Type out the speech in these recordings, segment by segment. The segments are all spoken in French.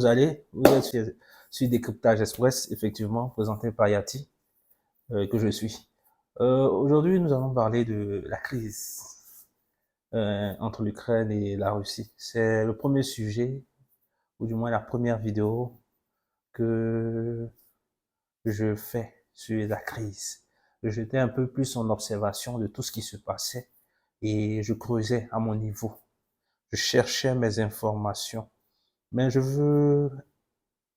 vous allez? Vous êtes sur Décryptage Express, effectivement, présenté par Yati, que je suis. Aujourd'hui, nous allons parler de la crise entre l'Ukraine et la Russie. C'est le premier sujet, ou du moins la première vidéo que je fais sur la crise. J'étais un peu plus en observation de tout ce qui se passait et je creusais à mon niveau. Je cherchais mes informations. Mais je veux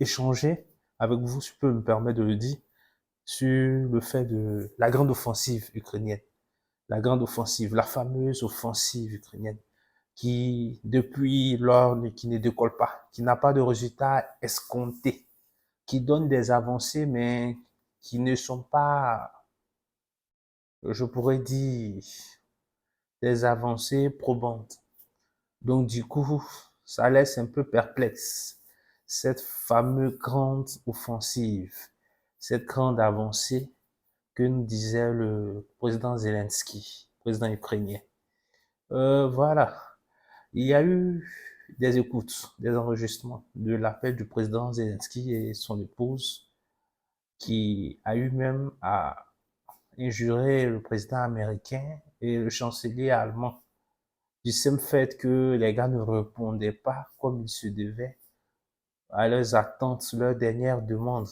échanger avec vous, si je peux me permettre de le dire, sur le fait de la grande offensive ukrainienne. La grande offensive, la fameuse offensive ukrainienne qui, depuis lors, qui ne décolle pas, qui n'a pas de résultats escomptés, qui donne des avancées, mais qui ne sont pas, je pourrais dire, des avancées probantes. Donc, du coup, ça laisse un peu perplexe cette fameuse grande offensive, cette grande avancée que nous disait le président Zelensky, président ukrainien. Voilà. Il y a eu des écoutes, des enregistrements de l'appel du président Zelensky et son épouse, qui a eu même à injurer le président américain et le chancelier allemand du simple fait que les gars ne répondaient pas comme il se devait à leurs attentes, leurs dernières demandes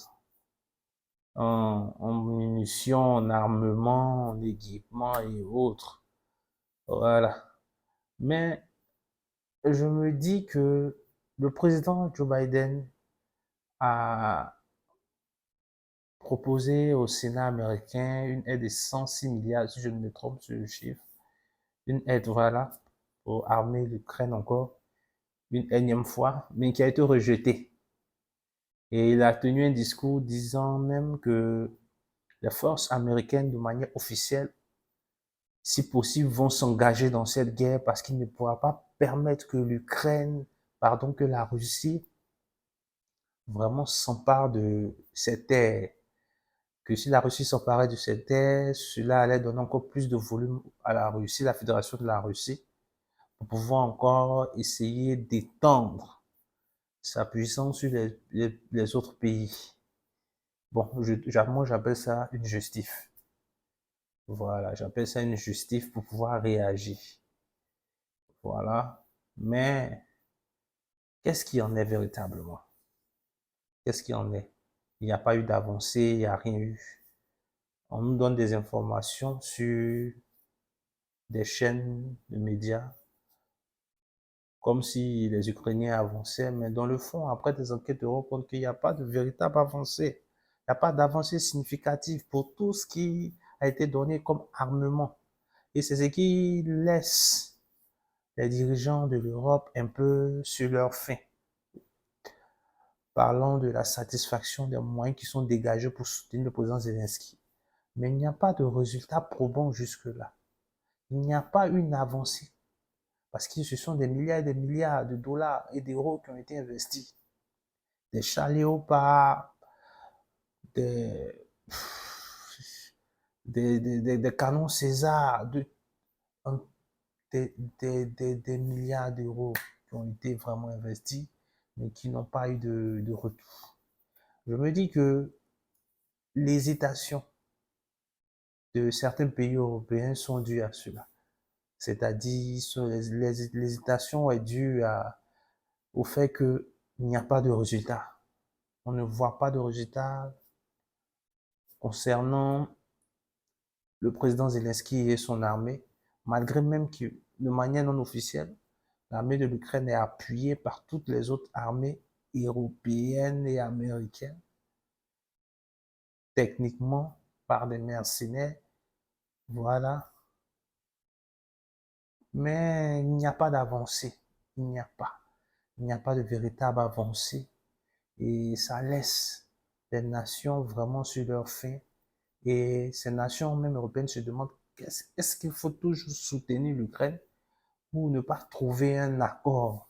en munitions, en armement, en équipement et autres. Voilà. Mais je me dis que le président Joe Biden a proposé au Sénat américain une aide de 106 milliards, si je ne me trompe sur le chiffre, une aide, voilà, pour armer l'Ukraine encore une énième fois, mais qui a été rejetée. Et il a tenu un discours disant même que les forces américaines, de manière officielle, si possible, vont s'engager dans cette guerre parce qu'il ne pourra pas permettre que l'Ukraine, pardon, que la Russie vraiment s'empare de cette terre. Que si la Russie s'emparait de cette terre, cela allait donner encore plus de volume à la Russie, la Fédération de la Russie, pour pouvoir encore essayer d'étendre sa puissance sur les autres pays. Bon, moi j'appelle ça une justice. Voilà, j'appelle ça une justice pour pouvoir réagir. Voilà. Mais qu'est-ce qui en est véritablement? Qu'est-ce qui en est? Il n'y a pas eu d'avancée, il n'y a rien eu. On nous donne des informations sur des chaînes de médias comme si les Ukrainiens avançaient, mais dans le fond, après des enquêtes, on rend compte qu'il n'y a pas de véritable avancée. Il n'y a pas d'avancée significative pour tout ce qui a été donné comme armement. Et c'est ce qui laisse les dirigeants de l'Europe un peu sur leur faim. Parlant de la satisfaction des moyens qui sont dégagés pour soutenir le président Zelensky. Mais il n'y a pas de résultat probant jusque-là. Il n'y a pas une avancée. Parce que ce sont des milliards et des milliards de dollars et d'euros qui ont été investis. Des chars léopards, des, des canons César, des milliards d'euros qui ont été vraiment investis, mais qui n'ont pas eu de retour. Je me dis que l'hésitation de certains pays européens sont dues à cela. C'est-à-dire, l'hésitation est due au fait qu'il n'y a pas de résultat. On ne voit pas de résultat concernant le président Zelensky et son armée, malgré même que, de manière non officielle, l'armée de l'Ukraine est appuyée par toutes les autres armées européennes et américaines, techniquement par des mercenaires, voilà. Mais il n'y a pas d'avancée, il n'y a pas. Il n'y a pas de véritable avancée et ça laisse les nations vraiment sur leur faim. Et ces nations, même européennes, se demandent est-ce qu'il faut toujours soutenir l'Ukraine ou ne pas trouver un accord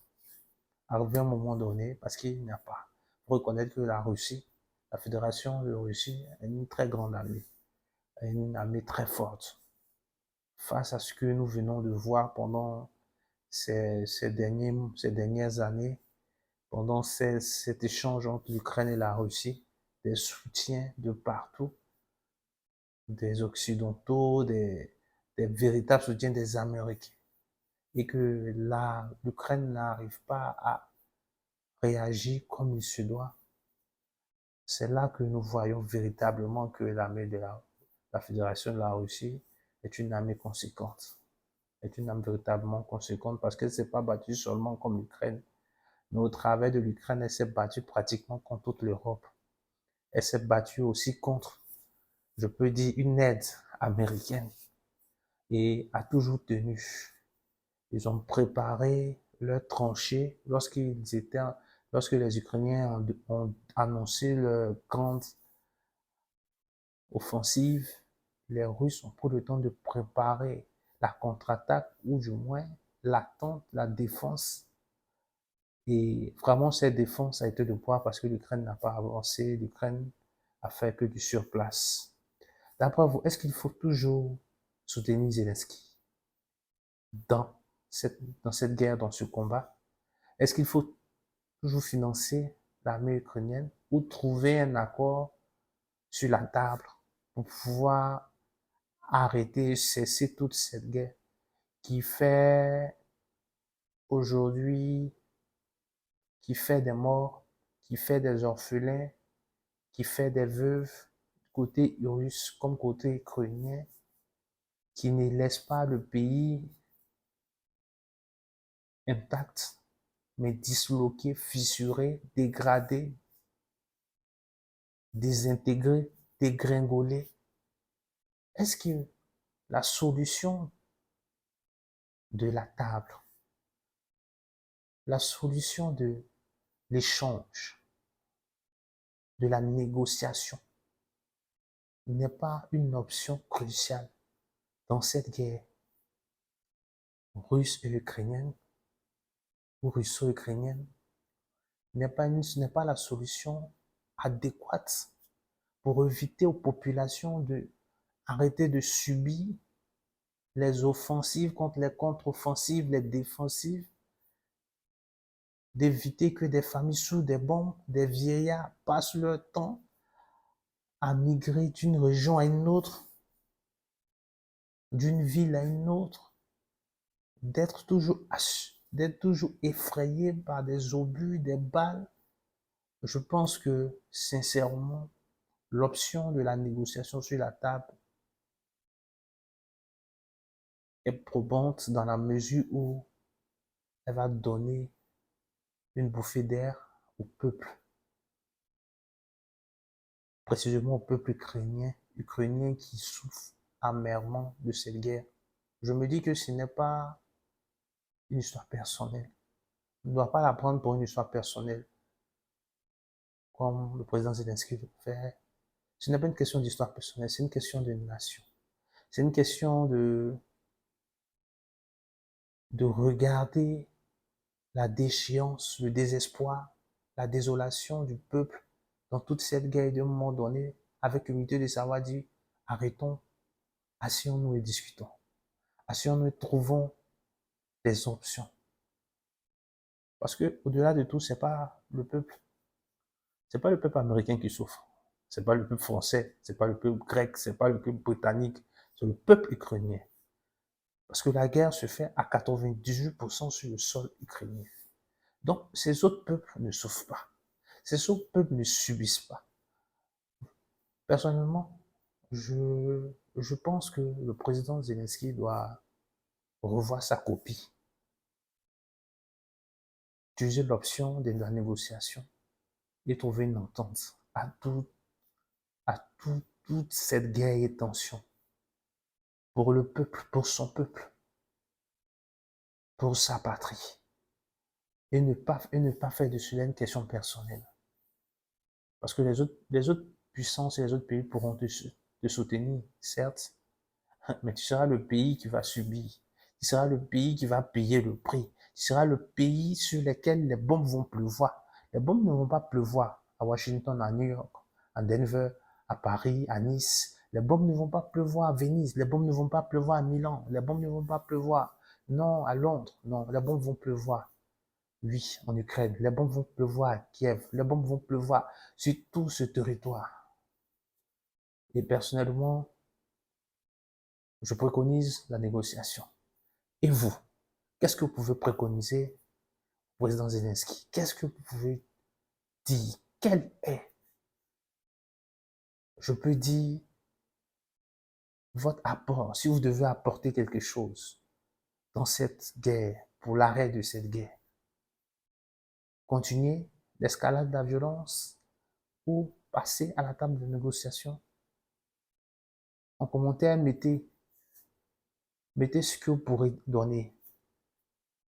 à un moment donné, parce qu'il n'y a pas. Il faut reconnaître que la Russie, la Fédération de Russie, est une très grande armée, une armée très forte. Face à ce que nous venons de voir pendant ces dernières années, pendant cet échange entre l'Ukraine et la Russie, des soutiens de partout, des Occidentaux, des véritables soutiens des Américains, et que l'Ukraine n'arrive pas à réagir comme il se doit, c'est là que nous voyons véritablement que l'armée de la Fédération de la Russie est une armée conséquente, est une armée véritablement conséquente parce qu'elle ne s'est pas battue seulement comme l'Ukraine, mais au travers de l'Ukraine, elle s'est battue pratiquement contre toute l'Europe. Elle s'est battue aussi contre, je peux dire, une aide américaine et a toujours tenu. Ils ont préparé leurs tranchées lorsque les Ukrainiens ont annoncé leur grande offensive. Les Russes ont pris le temps de préparer la contre-attaque ou du moins l'attente, la défense. Et vraiment, cette défense a été de poids parce que l'Ukraine n'a pas avancé, l'Ukraine a fait que du surplace. D'après vous, est-ce qu'il faut toujours soutenir Zelensky dans cette guerre, dans ce combat? Est-ce qu'il faut toujours financer l'armée ukrainienne ou trouver un accord sur la table pour pouvoir arrêter, cesser toute cette guerre qui fait aujourd'hui, qui fait des morts, qui fait des orphelins, qui fait des veuves, côté russe comme côté ukrainien, qui ne laisse pas le pays intact, mais disloqué, fissuré, dégradé, désintégré, dégringolé. Est-ce que la solution de la table, la solution de l'échange, de la négociation, n'est pas une option cruciale dans cette guerre russe et ukrainienne ou russo-ukrainienne, n'est pas la solution adéquate pour éviter aux populations de arrêter de subir les offensives contre les contre-offensives, les défensives, d'éviter que des familles sous des bombes, des vieillards passent leur temps à migrer d'une région à une autre, d'une ville à une autre, d'être toujours effrayé par des obus, des balles. Je pense que, sincèrement, l'option de la négociation sur la table est probante dans la mesure où elle va donner une bouffée d'air au peuple, précisément au peuple ukrainien qui souffre amèrement de cette guerre. Je me dis que ce n'est pas une histoire personnelle. On ne doit pas la prendre pour une histoire personnelle, comme le président Zelensky le fait. Ce n'est pas une question d'histoire personnelle, c'est une question de nation. C'est une question de regarder la déchéance, le désespoir, la désolation du peuple dans toute cette guerre d'un moment donné, avec l'unité de savoir dire, arrêtons, asseyons-nous et discutons. Asseyons-nous et trouvons des options. Parce que, au-delà de tout, c'est pas le peuple américain qui souffre. C'est pas le peuple français, c'est pas le peuple grec, c'est pas le peuple britannique, c'est le peuple ukrainien. Parce que la guerre se fait à 98% sur le sol ukrainien. Donc, ces autres peuples ne souffrent pas. Ces autres peuples ne subissent pas. Personnellement, je pense que le président Zelensky doit revoir sa copie, utiliser l'option de la négociation et trouver une entente toute cette guerre et tension pour le peuple, pour son peuple, pour sa patrie. Et ne pas faire de cela une question personnelle. Parce que les autres puissances et les autres pays pourront te soutenir, certes, mais tu seras le pays qui va subir. Tu seras le pays qui va payer le prix. Tu seras le pays sur lequel les bombes vont pleuvoir. Les bombes ne vont pas pleuvoir à Washington, à New York, à Denver, à Paris, à Nice. Les bombes ne vont pas pleuvoir à Venise. Les bombes ne vont pas pleuvoir à Milan. Les bombes ne vont pas pleuvoir, non, à Londres. Non, les bombes vont pleuvoir Oui, en Ukraine, les bombes vont pleuvoir à Kiev, les bombes vont pleuvoir sur tout ce territoire. Et personnellement, je préconise la négociation. Et vous, qu'est-ce que vous pouvez préconiser au président Zelensky? Qu'est-ce que vous pouvez dire? Quel est, je peux dire, votre apport, si vous devez apporter quelque chose dans cette guerre, pour l'arrêt de cette guerre? Continuer l'escalade de la violence ou passer à la table de négociation? En commentaire, mettez ce que vous pourrez donner.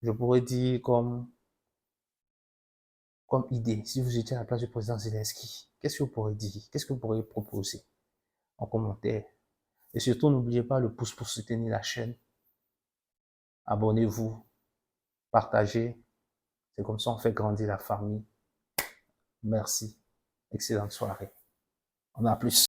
Je pourrais dire comme idée, si vous étiez à la place du président Zelensky, qu'est-ce que vous pourrez dire? Qu'est-ce que vous pourrez proposer en commentaire? Et surtout, n'oubliez pas le pouce pour soutenir la chaîne. Abonnez-vous, partagez. C'est comme ça on fait grandir la famille. Merci. Excellente soirée. On a plus.